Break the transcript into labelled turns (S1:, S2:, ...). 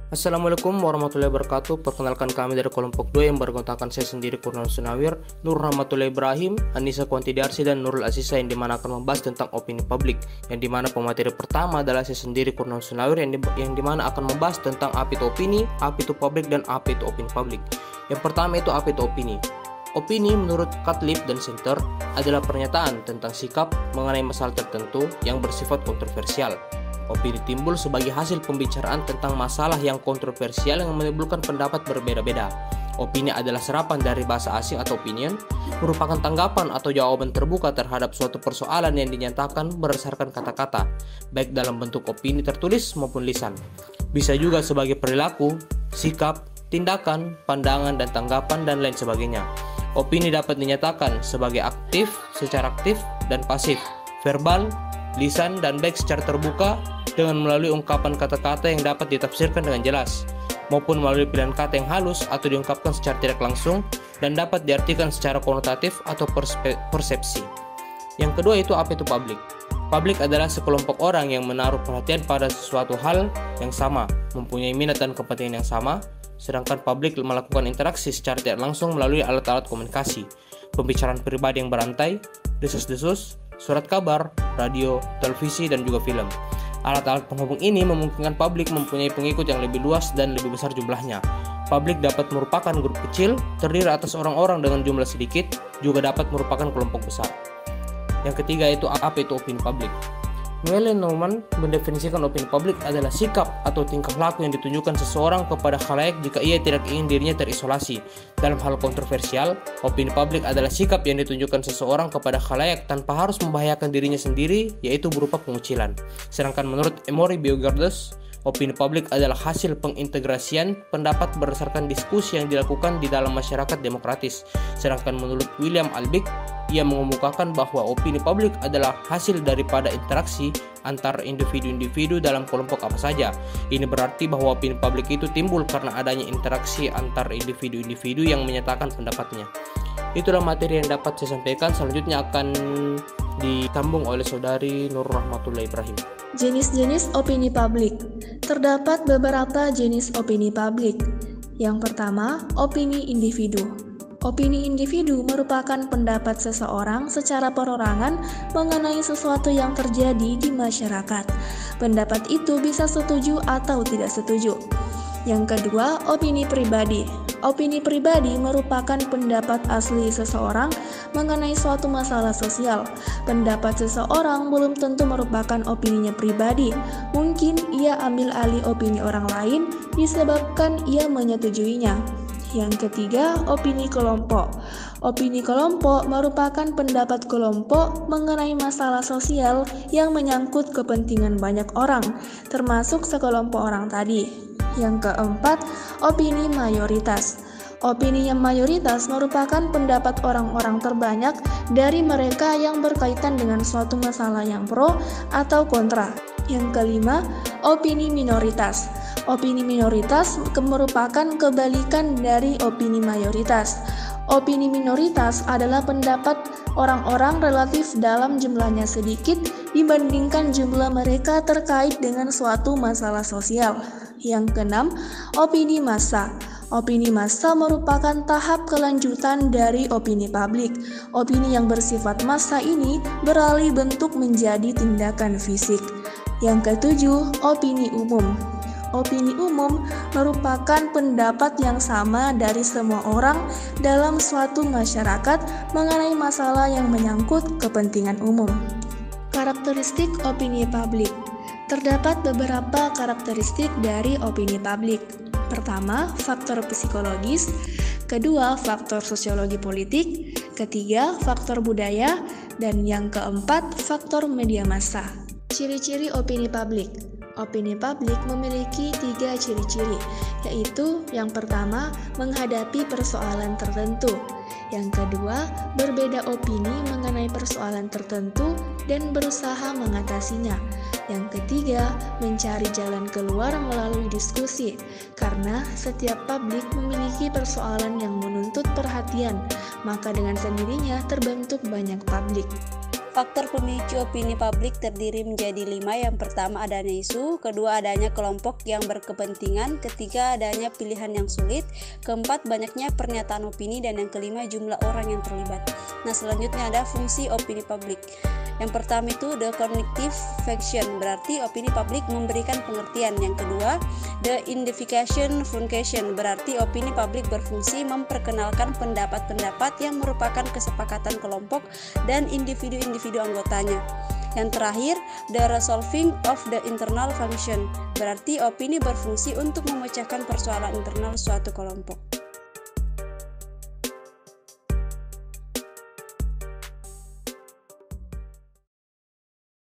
S1: Assalamualaikum warahmatullahi wabarakatuh. Perkenalkan kami dari kelompok 2 yang beranggotakan saya sendiri Kurniawan Sunawir, Nur Rahmatullahi Ibrahim, Anissa Kuantidarsi, dan Nurul Aziza, yang dimana akan membahas tentang opini publik, yang dimana pemateri pertama adalah saya sendiri Kurniawan Sunawir, yang dimana akan membahas tentang apa itu opini, apa itu publik, dan apa itu opini publik. Yang pertama itu apa itu opini. Opini menurut Catlip dan Center adalah pernyataan tentang sikap mengenai masalah tertentu yang bersifat kontroversial. Opini timbul sebagai hasil pembicaraan tentang masalah yang kontroversial yang menimbulkan pendapat berbeda-beda. Opini adalah serapan dari bahasa asing atau opinion, merupakan tanggapan atau jawaban terbuka terhadap suatu persoalan yang dinyatakan berdasarkan kata-kata, baik dalam bentuk opini tertulis maupun lisan. Bisa juga sebagai perilaku, sikap, tindakan, pandangan, dan tanggapan, dan lain sebagainya. Opini dapat dinyatakan sebagai aktif, secara aktif, dan pasif, verbal, lisan, dan baik secara terbuka dengan melalui ungkapan kata-kata yang dapat ditafsirkan dengan jelas, maupun melalui pilihan kata yang halus atau diungkapkan secara tidak langsung dan dapat diartikan secara konotatif atau persepsi. Yang kedua itu apa itu publik. Publik adalah sekelompok orang yang menaruh perhatian pada sesuatu hal yang sama, mempunyai minat dan kepentingan yang sama, sedangkan publik melakukan interaksi secara tidak langsung melalui alat-alat komunikasi, pembicaraan pribadi yang berantai, desas-desus, surat kabar, radio, televisi, dan juga film. Alat-alat penghubung ini memungkinkan publik mempunyai pengikut yang lebih luas dan lebih besar jumlahnya. Publik dapat merupakan grup kecil, terdiri atas orang-orang dengan jumlah sedikit, juga dapat merupakan kelompok besar. Yang ketiga itu apa itu opini publik. Noelle Neumann mendefinisikan opini publik adalah sikap atau tingkah laku yang ditunjukkan seseorang kepada khalayak jika ia tidak ingin dirinya terisolasi. Dalam hal kontroversial, opini publik adalah sikap yang ditunjukkan seseorang kepada khalayak tanpa harus membahayakan dirinya sendiri, yaitu berupa pengucilan. Sedangkan menurut Emory Biogardes, opini publik adalah hasil pengintegrasian pendapat berdasarkan diskusi yang dilakukan di dalam masyarakat demokratis. Sedangkan menurut William Albick, ia mengemukakan bahwa opini publik adalah hasil daripada interaksi antar individu-individu dalam kelompok apa saja. Ini berarti bahwa opini publik itu timbul karena adanya interaksi antar individu-individu yang menyatakan pendapatnya. Itulah materi yang dapat saya sampaikan. Selanjutnya akan disambung oleh saudari Nur Rahmatullahi Ibrahim.
S2: Jenis-jenis opini publik. Terdapat beberapa jenis opini publik. Yang pertama, opini individu. Opini individu merupakan pendapat seseorang secara perorangan mengenai sesuatu yang terjadi di masyarakat. Pendapat itu bisa setuju atau tidak setuju. Yang kedua, opini pribadi. Opini pribadi merupakan pendapat asli seseorang mengenai suatu masalah sosial. Pendapat seseorang belum tentu merupakan opininya pribadi. Mungkin ia ambil alih opini orang lain disebabkan ia menyetujuinya. Yang ketiga, opini kelompok. Opini kelompok merupakan pendapat kelompok mengenai masalah sosial yang menyangkut kepentingan banyak orang, termasuk sekelompok orang tadi. Yang keempat, opini mayoritas. Opini yang mayoritas merupakan pendapat orang-orang terbanyak dari mereka yang berkaitan dengan suatu masalah yang pro atau kontra. Yang kelima, opini minoritas. Opini minoritas merupakan kebalikan dari opini mayoritas. Opini minoritas adalah pendapat orang-orang relatif dalam jumlahnya sedikit dibandingkan jumlah mereka terkait dengan suatu masalah sosial. Yang keenam, opini massa. Opini massa merupakan tahap kelanjutan dari opini publik. Opini yang bersifat massa ini beralih bentuk menjadi tindakan fisik. Yang ketujuh, opini umum. Opini umum merupakan pendapat yang sama dari semua orang dalam suatu masyarakat mengenai masalah yang menyangkut kepentingan umum. Karakteristik opini publik. Terdapat beberapa karakteristik dari opini publik. Pertama, faktor psikologis. Kedua, faktor sosiologi politik. Ketiga, faktor budaya. Dan yang keempat, faktor media massa. Ciri-ciri opini publik. Opini publik memiliki 3 ciri-ciri, yaitu yang pertama, menghadapi persoalan tertentu. Yang kedua, berbeda opini mengenai persoalan tertentu dan berusaha mengatasinya. Yang ketiga, mencari jalan keluar melalui diskusi, karena setiap publik memiliki persoalan yang menuntut perhatian, maka dengan sendirinya terbentuk banyak publik.
S3: Faktor pemicu opini publik terdiri menjadi 5. Yang pertama adanya isu, kedua adanya kelompok yang berkepentingan, ketiga adanya pilihan yang sulit, keempat banyaknya pernyataan opini, dan yang kelima jumlah orang yang terlibat. Nah, selanjutnya ada fungsi opini publik. Yang pertama itu the cognitive function, berarti opini publik memberikan pengertian. Yang kedua, the identification function, berarti opini publik berfungsi memperkenalkan pendapat-pendapat yang merupakan kesepakatan kelompok dan individu-individu anggotanya. Yang terakhir, the resolving of the internal function, berarti opini berfungsi untuk memecahkan persoalan internal suatu kelompok.